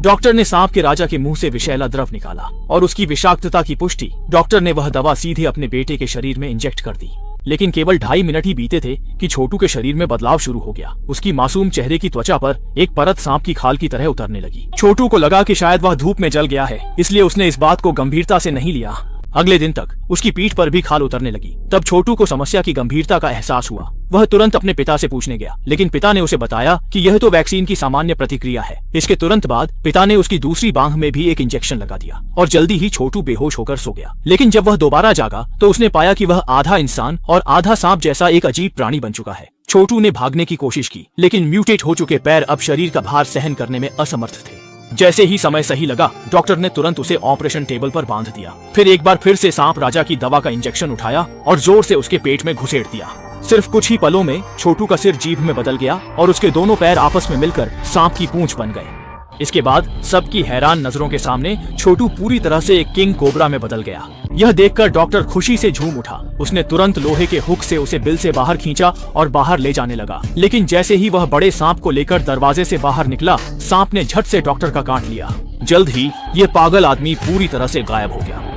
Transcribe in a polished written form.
Doctor ने सांप के राजा के मुंह से विषैला द्रव निकाला और उसकी विषाक्तता की पुष्टि डॉक्टर ने वह दवा सीधे अपने बेटे के शरीर में इंजेक्ट कर दी। लेकिन केवल 2.5 मिनट ही बीते थे कि छोटू के शरीर में बदलाव शुरू हो गया। उसकी मासूम चेहरे की त्वचा पर एक परत सांप की खाल की तरह उतरने लगी। छोटू को लगा कि शायद वह धूप में जल गया है, इसलिए उसने इस बात को गंभीरता से नहीं लिया। अगले दिन तक उसकी पीठ पर भी खाल उतरने लगी। तब छोटू को समस्या की गंभीरता का एहसास हुआ। वह तुरंत अपने पिता से पूछने गया, लेकिन पिता ने उसे बताया कि यह तो वैक्सीन की सामान्य प्रतिक्रिया है। इसके तुरंत बाद पिता ने उसकी दूसरी बांह में भी एक इंजेक्शन लगा दिया और जल्दी ही छोटू बेहोश होकर सो गया। लेकिन जब वह दोबारा जागा तो उसने पाया कि वह आधा इंसान और आधा सांप जैसा एक अजीब प्राणी बन चुका है। छोटू ने भागने की कोशिश की, लेकिन म्यूटेट हो चुके पैर अब शरीर का भार सहन करने में असमर्थ थे। जैसे ही समय सही लगा, डॉक्टर ने तुरंत उसे ऑपरेशन टेबल पर बांध दिया। फिर एक बार फिर से सांप राजा की दवा का इंजेक्शन उठाया और जोर से उसके पेट में घुसेड़ दिया। सिर्फ कुछ ही पलों में छोटू का सिर जीभ में बदल गया और उसके दोनों पैर आपस में मिलकर सांप की पूंछ बन गए। इसके बाद सबकी हैरान नजरों के सामने छोटू पूरी तरह से एक किंग कोबरा में बदल गया। यह देखकर डॉक्टर खुशी से झूम उठा। उसने तुरंत लोहे के हुक से उसे बिल से बाहर खींचा और बाहर ले जाने लगा। लेकिन जैसे ही वह बड़े सांप को लेकर दरवाजे से बाहर निकला, सांप ने झट से डॉक्टर का काट लिया। जल्द ही ये पागल आदमी पूरी तरह से गायब हो गया।